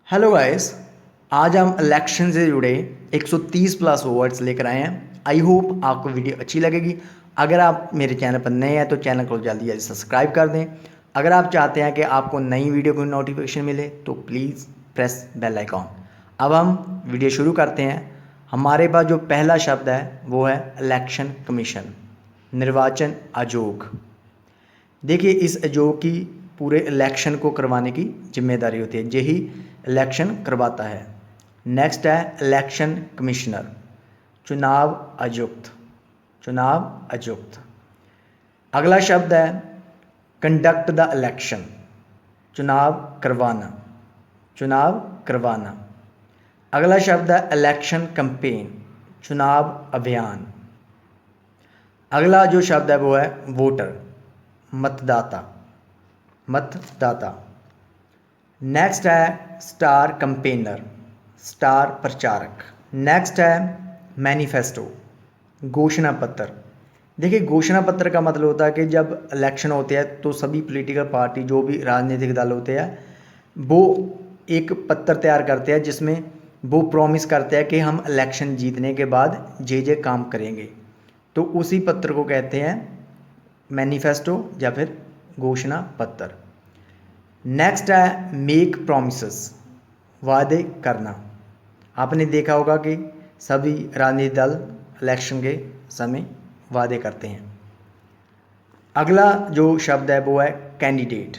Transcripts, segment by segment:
Hello guys. आज हम election से जुड़े 130 प्लस वर्ड्स लेकर आए हैं। आई होप आपको वीडियो अच्छी लगेगी। अगर आप मेरे चैनल पर नए हैं तो चैनल को जल्दी जल्दी सब्सक्राइब कर दें। अगर आप चाहते हैं कि आपको नई वीडियो की नोटिफिकेशन मिले तो प्लीज़ प्रेस बेल आइकॉन। अब हम वीडियो शुरू करते हैं। हमारे पास जो पहला शब्द है वो है इलेक्शन कमीशन, निर्वाचन आयोग। देखिए, इस आयोग की पूरे इलेक्शन को करवाने की जिम्मेदारी होती है, यही इलेक्शन करवाता है। नेक्स्ट है इलेक्शन कमिश्नर, चुनाव आयुक्त, चुनाव आयुक्त। अगला शब्द है कंडक्ट द इलेक्शन, चुनाव करवाना, चुनाव करवाना। अगला शब्द है इलेक्शन कैंपेन, चुनाव अभियान। अगला जो शब्द है वो है वोटर, मतदाता, मतदाता। नेक्स्ट है स्टार कैंपेनर, स्टार प्रचारक। नेक्स्ट है मैनिफेस्टो, घोषणा पत्र। देखिए, घोषणा पत्र का मतलब होता है कि जब इलेक्शन होते हैं तो सभी पॉलिटिकल पार्टी, जो भी राजनीतिक दल होते हैं, वो एक पत्र तैयार करते हैं जिसमें वो प्रॉमिस करते हैं कि हम इलेक्शन जीतने के बाद ये काम करेंगे। तो उसी पत्र को कहते हैं मैनिफेस्टो या फिर घोषणा पत्र। नेक्स्ट है मेक प्रॉमिसेस, वादे करना। आपने देखा होगा कि सभी राजनीतिक दल इलेक्शन के समय वादे करते हैं। अगला जो शब्द है वो है कैंडिडेट,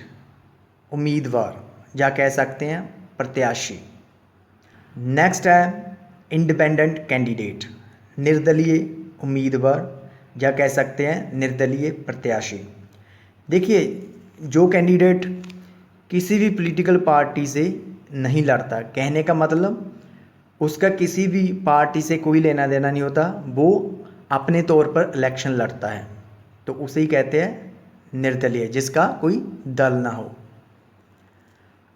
उम्मीदवार या कह सकते हैं प्रत्याशी। नेक्स्ट है इंडिपेंडेंट कैंडिडेट, निर्दलीय उम्मीदवार या कह सकते हैं निर्दलीय प्रत्याशी। देखिए, जो कैंडिडेट किसी भी पॉलिटिकल पार्टी से नहीं लड़ता, कहने का मतलब उसका किसी भी पार्टी से कोई लेना देना नहीं होता, वो अपने तौर पर इलेक्शन लड़ता है, तो उसे ही कहते हैं निर्दलीय, जिसका कोई दल ना हो।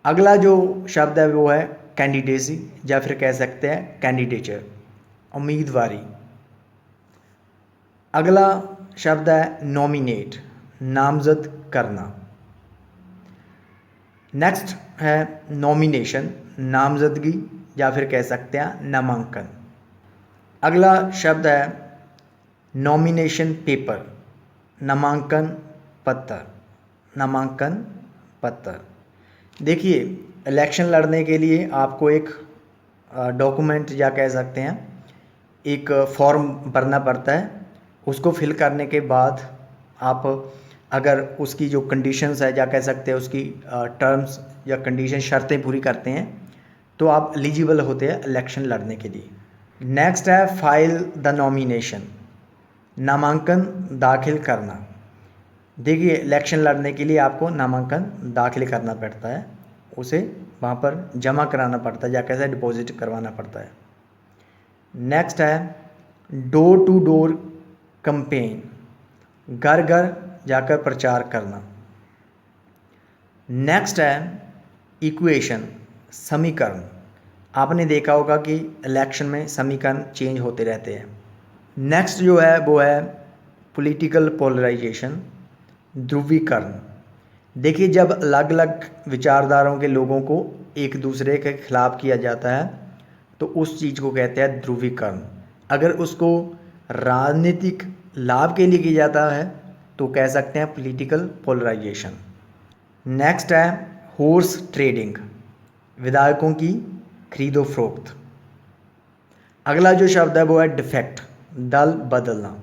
अगला जो शब्द है वो है कैंडिडेसी या फिर कह सकते हैं कैंडिडेचर, उम्मीदवारी। अगला शब्द है नॉमिनेट, नामजद करना। नेक्स्ट है नॉमिनेशन, नामजदगी या फिर कह सकते हैं नामांकन। अगला शब्द है नॉमिनेशन पेपर, नामांकन पत्र, नामांकन पत्र। देखिए, इलेक्शन लड़ने के लिए आपको एक डॉक्यूमेंट या कह सकते हैं एक फॉर्म भरना पड़ता है। उसको फिल करने के बाद आप अगर उसकी जो कंडीशंस है या कह सकते हैं उसकी टर्म्स या कंडीशन शर्तें पूरी करते हैं तो आप एलिजिबल होते हैं इलेक्शन लड़ने के लिए। नेक्स्ट है फाइल द नॉमिनेशन, नामांकन दाखिल करना। देखिए, इलेक्शन लड़ने के लिए आपको नामांकन दाखिल करना पड़ता है, उसे वहाँ पर जमा कराना पड़ता है या कैसे डिपॉजिट करवाना पड़ता है। नेक्स्ट है डोर टू डोर कैंपेन, घर घर जाकर प्रचार करना। नेक्स्ट है इक्वेशन, समीकरण। आपने देखा होगा कि इलेक्शन में समीकरण चेंज होते रहते हैं। नेक्स्ट जो है वो है पॉलिटिकल पोलराइजेशन, ध्रुवीकरण। देखिए, जब अलग अलग विचारधाराओं के लोगों को एक दूसरे के खिलाफ किया जाता है तो उस चीज़ को कहते हैं ध्रुवीकरण। अगर उसको राजनीतिक लाभ के लिए किया जाता है तो कह सकते हैं पॉलिटिकल पोलराइजेशन। नेक्स्ट है हॉर्स ट्रेडिंग, विधायकों की खरीदो फरोख्त। अगला जो शब्द है वो है डिफेक्ट, दल बदलना।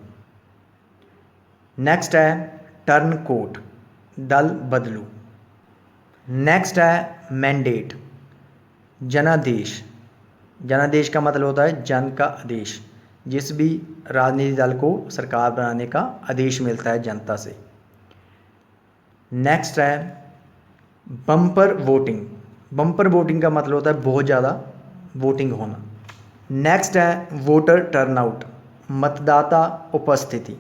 नेक्स्ट है टर्न कोट, दल बदलू। नेक्स्ट है मैंडेट, जनादेश। जनादेश का मतलब होता है जन का आदेश, जिस भी राजनीतिक दल को सरकार बनाने का आदेश मिलता है जनता से। नेक्स्ट है बम्पर वोटिंग। बम्पर वोटिंग का मतलब होता है बहुत ज़्यादा वोटिंग होना। नेक्स्ट है वोटर टर्नआउट, मतदाता उपस्थिति।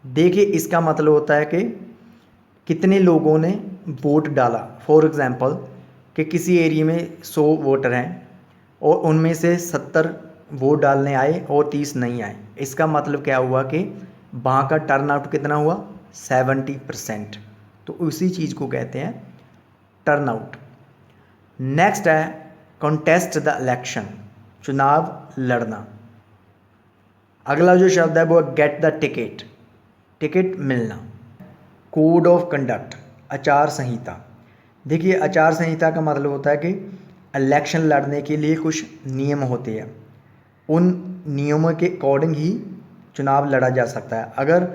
देखिए, इसका मतलब होता है कि कितने लोगों ने वोट डाला। फॉर एग्ज़ाम्पल कि किसी एरिया में 100 वोटर हैं और उनमें से 70 वोट डालने आए और 30 नहीं आए। इसका मतलब क्या हुआ कि वहाँ का टर्नआउट कितना हुआ, 70%। तो उसी चीज़ को कहते हैं टर्नआउट। नेक्स्ट है कॉन्टेस्ट द इलेक्शन, चुनाव लड़ना। अगला जो शब्द है वो गेट द टिकट, टिकट मिलना। कोड ऑफ कंडक्ट, आचार संहिता। देखिए आचार संहिता का मतलब होता है कि इलेक्शन लड़ने के लिए कुछ नियम होते हैं, उन नियमों के अकॉर्डिंग ही चुनाव लड़ा जा सकता है। अगर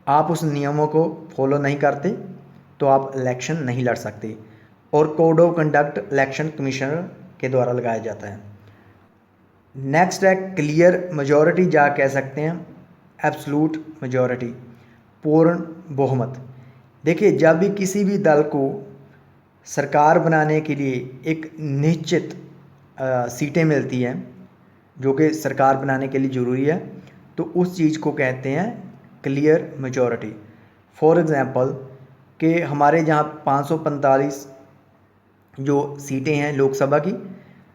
आप उस नियमों को फॉलो नहीं करते तो आप इलेक्शन नहीं लड़ सकते। और code of conduct election commissioner के द्वारा लगाया जाता है। नेक्स्ट है क्लियर मेजॉरिटी, जा कह सकते हैं एब्सोल्यूट मेजॉरिटी, पूर्ण बहुमत। देखिए जब भी किसी भी दल को सरकार बनाने के लिए एक निश्चित सीटें मिलती हैं जो कि सरकार बनाने के लिए ज़रूरी है, तो उस चीज़ को कहते हैं क्लियर मेजॉरिटी। फॉर एग्ज़ाम्पल कि हमारे जहाँ 545 जो सीटें हैं लोकसभा की,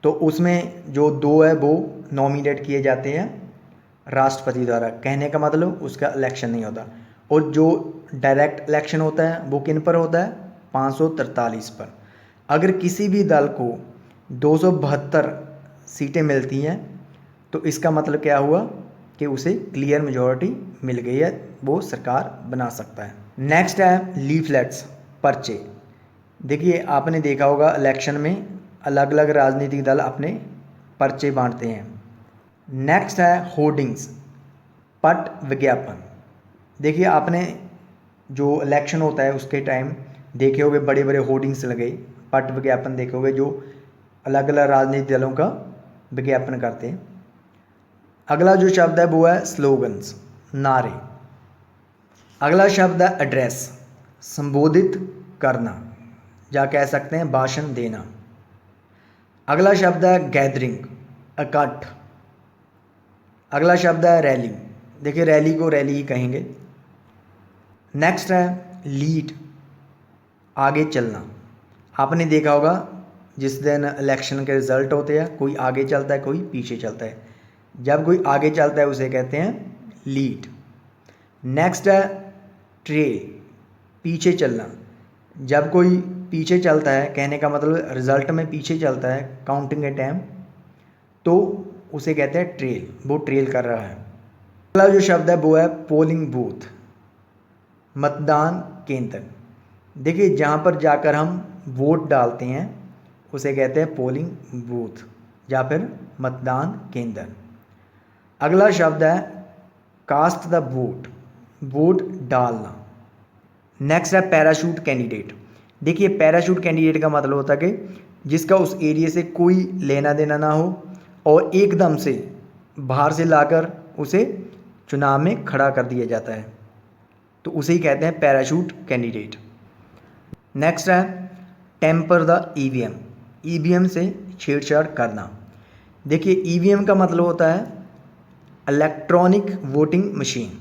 तो उसमें जो 2 है वो नॉमिनेट किए जाते हैं राष्ट्रपति द्वारा। कहने का मतलब उसका इलेक्शन नहीं होता। और जो डायरेक्ट इलेक्शन होता है वो किन पर होता है, 543 पर। अगर किसी भी दल को 272 सीटें मिलती हैं तो इसका मतलब क्या हुआ कि उसे क्लियर मेजॉरिटी मिल गई है, वो सरकार बना सकता है। नेक्स्ट है लीफलेट्स, पर्चे। देखिए आपने देखा होगा इलेक्शन में अलग अलग राजनीतिक दल अपने पर्चे बांटते हैं। नेक्स्ट है होर्डिंग्स, पट विज्ञापन। देखिए आपने जो इलेक्शन होता है उसके टाइम देखे होंगे बड़े बड़े होर्डिंग्स लगे, पट विज्ञापन देखे होंगे जो अलग अलग राजनीतिक दलों का विज्ञापन करते हैं। अगला जो शब्द है वो है स्लोगन्स, नारे। अगला शब्द है एड्रेस, संबोधित करना, या कह सकते हैं भाषण देना। अगला शब्द है गैदरिंग, इकट्ठ। अगला शब्द है रैली। देखिए रैली को रैली ही कहेंगे। नेक्स्ट है लीड, आगे चलना। आपने देखा होगा जिस दिन इलेक्शन के रिजल्ट होते हैं कोई आगे चलता है कोई पीछे चलता है। जब कोई आगे चलता है उसे कहते हैं लीड। नेक्स्ट है ट्रेल, पीछे चलना। जब कोई पीछे चलता है, कहने का मतलब रिजल्ट में पीछे चलता है काउंटिंग के टाइम, तो उसे कहते हैं ट्रेल, वो ट्रेल कर रहा है। अगला जो शब्द है वो है पोलिंग बूथ, मतदान केंद्र। देखिए जहाँ पर जाकर हम वोट डालते हैं उसे कहते हैं पोलिंग बूथ या फिर मतदान केंद्र। अगला शब्द है कास्ट द वोट, वोट डालना। नेक्स्ट है पैराशूट कैंडिडेट। देखिए पैराशूट कैंडिडेट का मतलब होता है कि जिसका उस एरिया से कोई लेना देना ना हो और एकदम से बाहर से लाकर उसे चुनाव में खड़ा कर दिया जाता है, तो उसे ही कहते हैं पैराशूट कैंडिडेट। नेक्स्ट है टेम्पर द ईवीएम, ईवीएम से छेड़छाड़ करना। देखिए ईवीएम का मतलब होता है इलेक्ट्रॉनिक वोटिंग मशीन।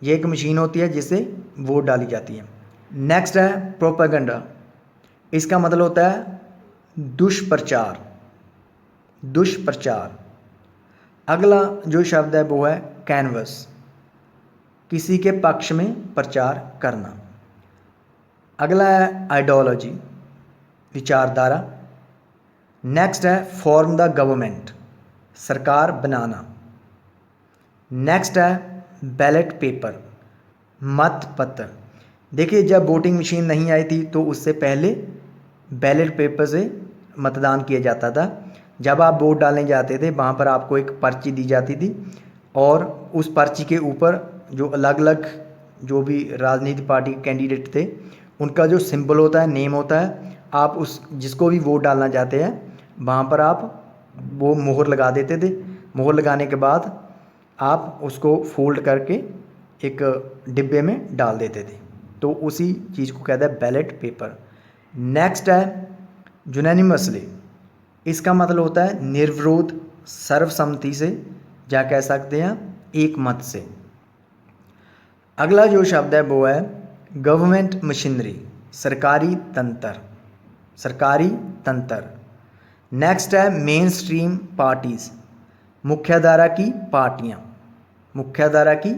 ये एक मशीन होती है जिससे वोट डाली जाती है। नेक्स्ट है प्रोपेगेंडा, इसका मतलब होता है दुष्प्रचार, दुष्प्रचार। अगला जो शब्द है वो है कैनवस, किसी के पक्ष में प्रचार करना। अगला है आइडियोलॉजी, विचारधारा। नेक्स्ट है फॉर्म द गवर्नमेंट, सरकार बनाना। नेक्स्ट है बैलेट पेपर, मत पत्र। देखिए जब वोटिंग मशीन नहीं आई थी तो उससे पहले बैलेट पेपर से मतदान किया जाता था। जब आप वोट डालने जाते थे वहाँ पर आपको एक पर्ची दी जाती थी और उस पर्ची के ऊपर जो अलग अलग जो भी राजनीतिक पार्टी के कैंडिडेट थे उनका जो सिंबल होता है, नेम होता है, आप उस जिसको भी वोट डालना चाहते हैं वहाँ पर आप वो मोहर लगा देते थे। मोहर लगाने के बाद आप उसको फोल्ड करके एक डिब्बे में डाल देते थे, तो उसी चीज़ को कहते हैं बैलेट पेपर। नेक्स्ट है यूनानिमसली, इसका मतलब होता है निर्विरोध, सर्वसम्मति से, या कह सकते हैं एक मत से। अगला जो शब्द है वो है गवर्नमेंट मशीनरी, सरकारी तंत्र, सरकारी तंत्र। नेक्स्ट है मेन स्ट्रीम पार्टीज, मुख्यधारा की पार्टियाँ, मुख्यधारा की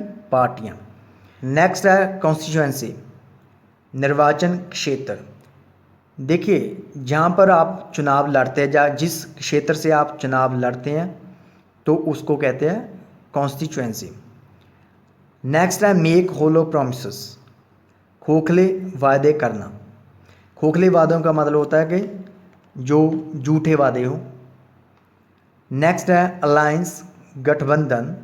देखिए, जहाँ पर आप चुनाव लड़ते हैं, जहाँ जिस क्षेत्र से आप चुनाव लड़ते हैं तो उसको कहते हैं कॉन्स्टिट्यूएंसी। नेक्स्ट है मेक होलो प्रोमिसेस, खोखले वादे करना। खोखले वादों का मतलब होता है कि जो झूठे वादे हों। नेक्स्ट है अलायंस, गठबंधन।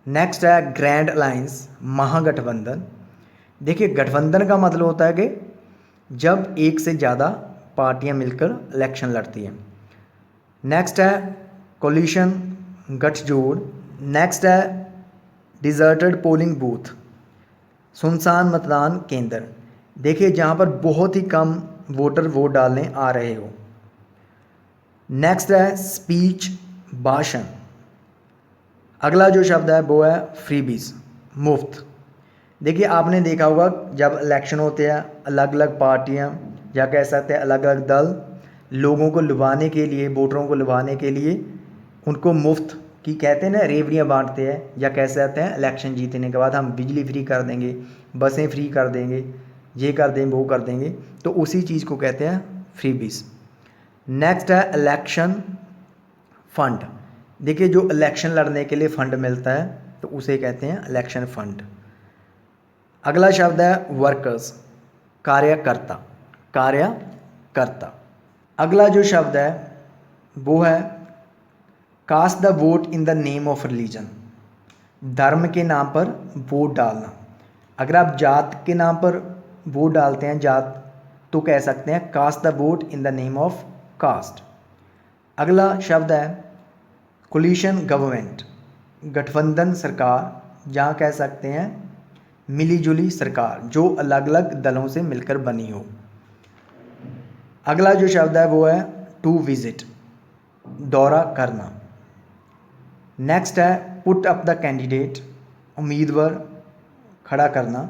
नेक्स्ट है ग्रैंड अलायंस, महागठबंधन। देखिए, गठबंधन का मतलब होता है कि जब एक से ज़्यादा पार्टियां मिलकर इलेक्शन लड़ती हैं। नेक्स्ट है कोलिशन, गठजोड़। नेक्स्ट है डिजर्टेड पोलिंग बूथ, सुनसान मतदान केंद्र। देखिए, जहाँ पर बहुत ही कम वोटर वोट डालने आ रहे हो। नेक्स्ट है स्पीच, भाषण। अगला जो शब्द है वो है फ्रीबीज, मुफ्त। देखिए, आपने देखा होगा जब इलेक्शन होते हैं अलग अलग पार्टियां या कह सकते हैं अलग अलग दल लोगों को लुभाने के लिए, वोटरों को लुभाने के लिए उनको मुफ्त की कहते हैं ना रेवड़ियाँ बांटते हैं, या कह सकते हैं इलेक्शन जीतने के बाद हम बिजली फ्री कर देंगे, बसें फ्री कर देंगे, ये कर देंगे, वो कर देंगे। तो उसी चीज़ को कहते हैं फ्रीबीज। नेक्स्ट है इलेक्शन फंड। देखिए, जो इलेक्शन लड़ने के लिए फ़ंड मिलता है तो उसे कहते हैं इलेक्शन फंड। अगला शब्द है वर्कर्स, कार्यकर्ता, कार्यकर्ता। अगला जो शब्द है वो है cast the vote in the name of religion, धर्म के नाम पर वोट डालना। अगर आप जात के नाम पर वोट डालते हैं, जात, तो कह सकते हैं cast the vote in the name of caste. अगला शब्द है कोलिशन गवर्नमेंट, गठबंधन सरकार, जहाँ कह सकते हैं मिलीजुली सरकार जो अलग अलग दलों से मिलकर बनी हो। अगला जो शब्द है वो है टू विजिट, दौरा करना। नेक्स्ट है पुट अप द कैंडिडेट, उम्मीदवार खड़ा करना।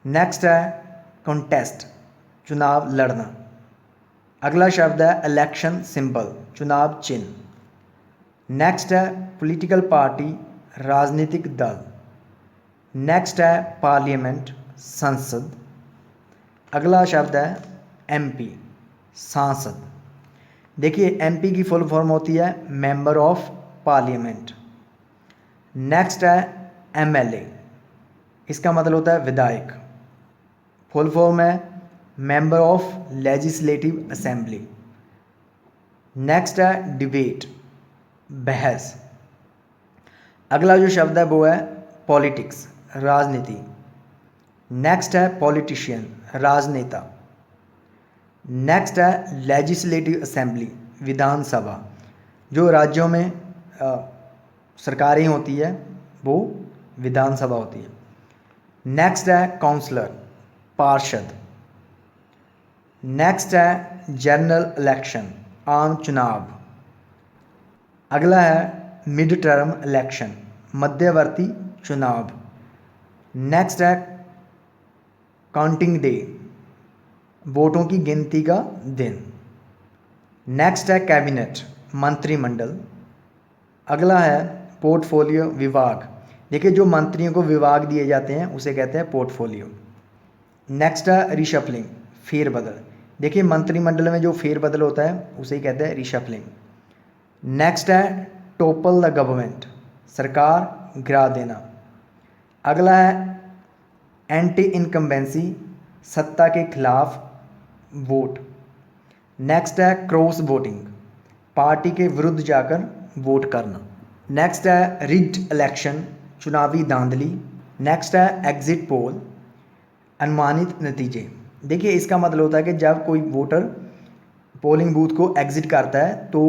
नेक्स्ट है कॉन्टेस्ट, चुनाव लड़ना। अगला शब्द है इलेक्शन सिंबल, चुनाव चिन्ह। नेक्स्ट है पॉलिटिकल पार्टी, राजनीतिक दल। नेक्स्ट है पार्लियामेंट, संसद। अगला शब्द है एमपी, सांसद। देखिए, एमपी की फुल फॉर्म होती है मेंबर ऑफ पार्लियामेंट। नेक्स्ट है एमएलए, इसका मतलब होता है विधायक। फुल फॉर्म है member of legislative assembly. Next है डिबेट, बहस। अगला जो शब्द है वो है पॉलिटिक्स, राजनीति। नेक्स्ट है पॉलिटिशियन, राजनेता। नेक्स्ट है लेजिस्लेटिव असेंबली, विधानसभा। जो राज्यों में सरकारें होती है वो विधानसभा होती है। नेक्स्ट है काउंसलर, पार्षद। नेक्स्ट है जनरल इलेक्शन, आम चुनाव। अगला है मिड टर्म इलेक्शन, मध्यवर्ती चुनाव। नेक्स्ट है काउंटिंग डे, वोटों की गिनती का दिन। नेक्स्ट है कैबिनेट, मंत्रिमंडल। अगला है पोर्टफोलियो, विभाग। देखिए, जो मंत्रियों को विभाग दिए जाते हैं उसे कहते हैं पोर्टफोलियो। नेक्स्ट है रिशफलिंग, फेरबदल। देखिए, मंत्रिमंडल में जो फेरबदल होता है उसे ही कहते हैं रिशफलिंग। नेक्स्ट है टोपल द गवर्नमेंट, सरकार गिरा देना। अगला है एंटी इनकम्बेंसी, सत्ता के खिलाफ वोट। नेक्स्ट है क्रॉस वोटिंग, पार्टी के विरुद्ध जाकर वोट करना। नेक्स्ट है रिग्ड इलेक्शन, चुनावी धांधली। नेक्स्ट है एग्जिट पोल, अनुमानित नतीजे। देखिए, इसका मतलब होता है कि जब कोई वोटर पोलिंग बूथ को एग्जिट करता है तो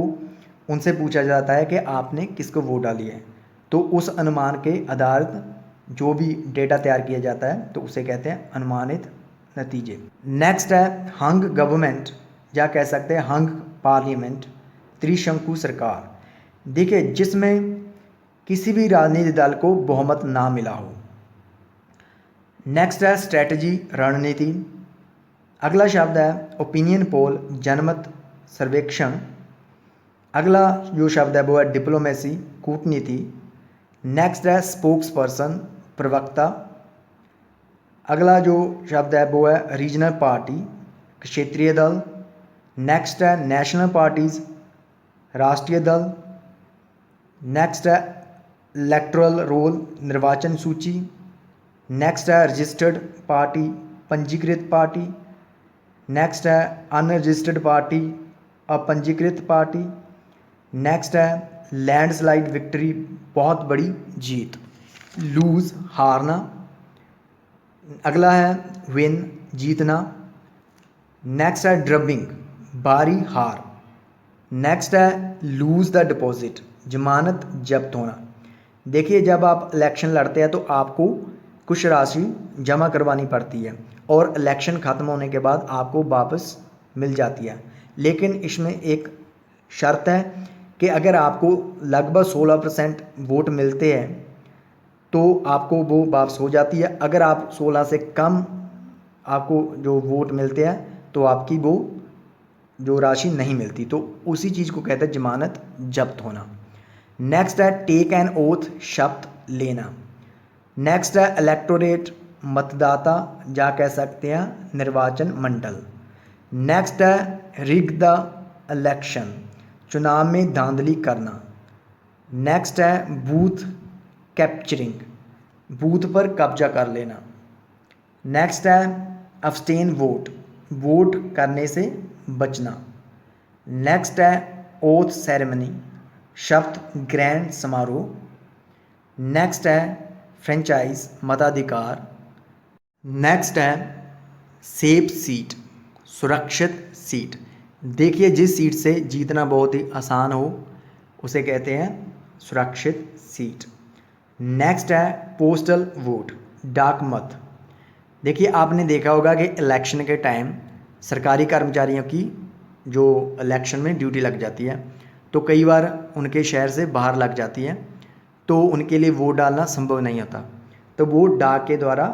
उनसे पूछा जाता है कि आपने किसको वोट डाली है, तो उस अनुमान के आधारित जो भी डेटा तैयार किया जाता है तो उसे कहते हैं अनुमानित नतीजे। नेक्स्ट है हंग गवर्नमेंट, या कह सकते हैं हंग पार्लियामेंट, त्रिशंकु सरकार। देखिए, जिसमें किसी भी राजनीतिक दल को बहुमत ना मिला हो। नेक्स्ट है स्ट्रेटजी, रणनीति। अगला शब्द है ओपिनियन पोल, जनमत सर्वेक्षण। अगला जो शब्द है वो है डिप्लोमेसी, कूटनीति। नेक्स्ट है स्पोक्स पर्सन, प्रवक्ता। अगला जो शब्द है वो है रीजनल पार्टी, क्षेत्रीय दल। नेक्स्ट है नेशनल पार्टीज़, राष्ट्रीय दल। नेक्स्ट है इलेक्टोरल रोल, निर्वाचन सूची। नेक्स्ट है रजिस्टर्ड पार्टी, पंजीकृत पार्टी। नेक्स्ट है अनरजिस्टर्ड पार्टी, अपंजीकृत पार्टी। नेक्स्ट है लैंडस्लाइड विक्ट्री, बहुत बड़ी जीत। लूज, हारना। अगला है विन, जीतना। नेक्स्ट है ड्रबिंग, भारी हार। नेक्स्ट है लूज द डिपॉजिट, जमानत जब्त होना। देखिए जब आप इलेक्शन लड़ते हैं तो आपको कुछ राशि जमा करवानी पड़ती है और इलेक्शन ख़त्म होने के बाद आपको वापस मिल जाती है, लेकिन इसमें एक शर्त है कि अगर आपको लगभग 16% वोट मिलते हैं तो आपको वो वापस हो जाती है। अगर आप 16 से कम आपको जो वोट मिलते हैं तो आपकी वो जो राशि नहीं मिलती, तो उसी चीज़ को कहते हैं जमानत जब्त होना। नेक्स्ट है टेक एन ओथ, शपथ लेना। नेक्स्ट है इलेक्टोरेट, मतदाता या कह सकते हैं निर्वाचन मंडल। नेक्स्ट है रिग द इलेक्शन, चुनाव में धांधली करना। नेक्स्ट है बूथ कैप्चरिंग, बूथ पर कब्जा कर लेना। नेक्स्ट है अब्सटेन वोट, वोट करने से बचना। नेक्स्ट है ओथ सेरेमनी, शपथ ग्रहण समारोह। नेक्स्ट है फ्रेंचाइज, मताधिकार। नेक्स्ट है सेफ सीट, सुरक्षित सीट। देखिए जिस सीट से जीतना बहुत ही आसान हो उसे कहते हैं सुरक्षित सीट। नेक्स्ट है पोस्टल वोट, डाक मत। देखिए आपने देखा होगा कि इलेक्शन के टाइम सरकारी कर्मचारियों की जो इलेक्शन में ड्यूटी लग जाती है तो कई बार उनके शहर से बाहर लग जाती है, तो उनके लिए वोट डालना संभव नहीं होता, तो वो डाक के द्वारा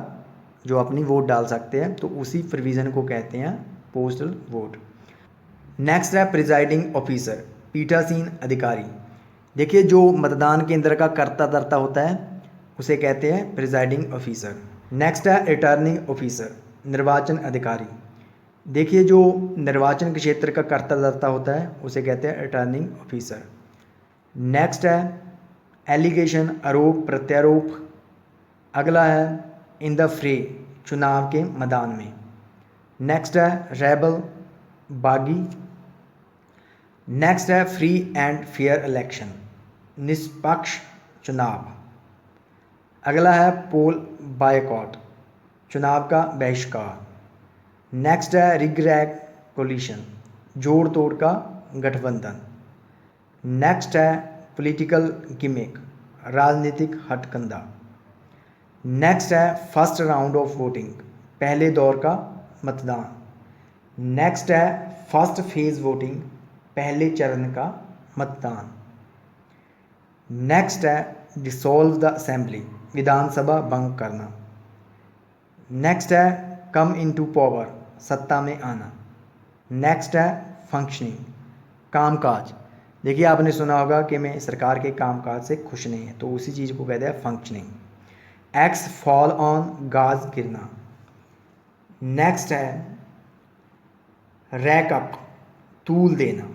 जो अपनी वोट डाल सकते हैं, तो उसी प्रोविज़न को कहते हैं पोस्टल वोट। नेक्स्ट है प्रिजाइडिंग ऑफिसर, पीठासीन अधिकारी। देखिए जो मतदान केंद्र का कर्ता धर्ता होता है उसे कहते हैं प्रिजाइडिंग ऑफिसर। नेक्स्ट है रिटर्निंग ऑफिसर, निर्वाचन अधिकारी। देखिए जो निर्वाचन के क्षेत्र का कर्ता धर्ता होता है उसे कहते हैं रिटर्निंग ऑफिसर। नेक्स्ट है एलिगेशन, आरोप प्रत्यारोप। अगला है इन द फ्रे, चुनाव के मैदान में। नेक्स्ट है रेबल, बागी। नेक्स्ट है फ्री एंड फेयर इलेक्शन, निष्पक्ष चुनाव। अगला है पोल बायकॉट, चुनाव का बहिष्कार। नेक्स्ट है रिगरैग कोलिशन, जोड़ तोड़ का गठबंधन। नेक्स्ट है पॉलिटिकल गिमिक, राजनीतिक हथकंडा। नेक्स्ट है फर्स्ट राउंड ऑफ वोटिंग, पहले दौर का मतदान। नेक्स्ट है फर्स्ट फेज वोटिंग, पहले चरण का मतदान। नेक्स्ट है डिसॉल्व द असेंबली, विधानसभा भंग करना। नेक्स्ट है कम इनटू पावर, सत्ता में आना। नेक्स्ट है फंक्शनिंग, कामकाज। देखिए आपने सुना होगा कि मैं सरकार के कामकाज से खुश नहीं है, तो उसी चीज़ को कहते हैं फंक्शनिंग। एक्स फॉल ऑन, गाज गिरना। नेक्स्ट है रैक अप, तूल देना।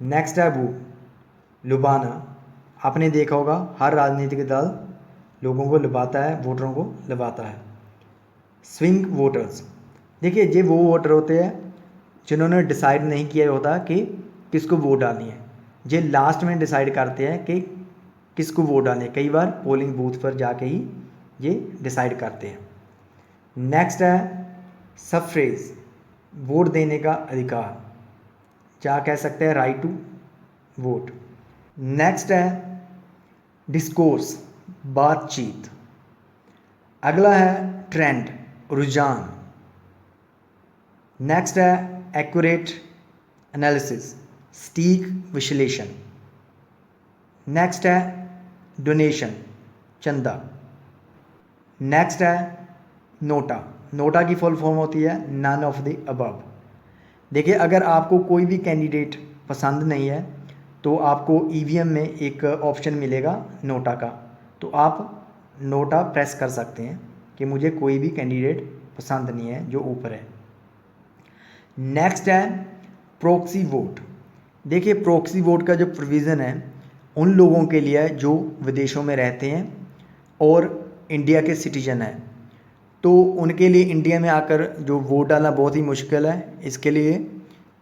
नेक्स्ट है वो लुभाना। आपने देखा होगा हर राजनीतिक दल लोगों को लुभाता है, वोटरों को लुभाता है। स्विंग वोटर्स, देखिए ये वो वोटर होते हैं जिन्होंने डिसाइड नहीं किया होता कि किसको वोट डालनी है, ये लास्ट में डिसाइड करते हैं कि किसको वोट डालनी है। कई बार पोलिंग बूथ पर जाके ही ये डिसाइड करते हैं। नेक्स्ट है सफ्रेज, वोट देने का अधिकार, क्या कह सकते हैं राइट टू वोट। नेक्स्ट है डिस्कोर्स, बातचीत। अगला है ट्रेंड, रुझान। नेक्स्ट है एक्यूरेट एनालिसिस, सटीक विश्लेषण। नेक्स्ट है डोनेशन, चंदा। नेक्स्ट है नोटा, नोटा की फुल फॉर्म होती है नन ऑफ द अबव। देखिए अगर आपको कोई भी कैंडिडेट पसंद नहीं है तो आपको ईवीएम में एक ऑप्शन मिलेगा नोटा का, तो आप नोटा प्रेस कर सकते हैं कि मुझे कोई भी कैंडिडेट पसंद नहीं है जो ऊपर है। नेक्स्ट है प्रॉक्सी वोट। देखिए प्रॉक्सी वोट का जो प्रोविज़न है उन लोगों के लिए है जो विदेशों में रहते हैं और इंडिया के सिटीजन हैं, तो उनके लिए इंडिया में आकर जो वोट डालना बहुत ही मुश्किल है, इसके लिए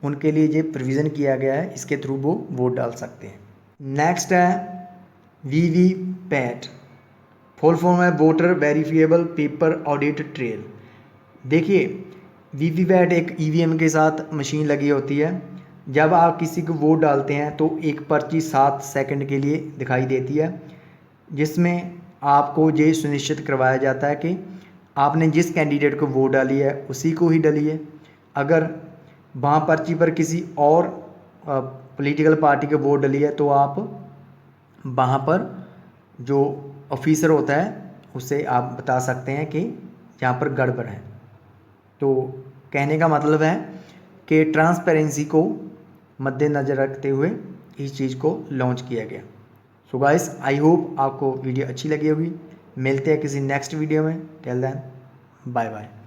उनके लिए ये प्रोविज़न किया गया है, इसके थ्रू वो वोट डाल सकते हैं। नेक्स्ट है वीवीपैट, फुल फॉर्म है voter verifiable paper audit trail. देखिए वीवीपैट एक ईवीएम के साथ मशीन लगी होती है। जब आप किसी को वोट डालते हैं तो एक पर्ची 7 सेकंड के लिए दिखाई देती है, जिसमें आपको ये सुनिश्चित करवाया जाता है कि आपने जिस कैंडिडेट को वोट डाली है उसी को ही डालिए। अगर वहाँ पर्ची पर किसी और पॉलिटिकल पार्टी को वोट डाली है तो आप वहाँ पर जो ऑफिसर होता है उससे आप बता सकते हैं कि यहाँ पर गड़बड़ है। तो कहने का मतलब है कि ट्रांसपेरेंसी को मद्देनज़र रखते हुए इस चीज़ को लॉन्च किया गया। सो गाइस आई होप आपको वीडियो अच्छी लगी होगी। मिलते हैं किसी नेक्स्ट वीडियो में। Till then bye bye.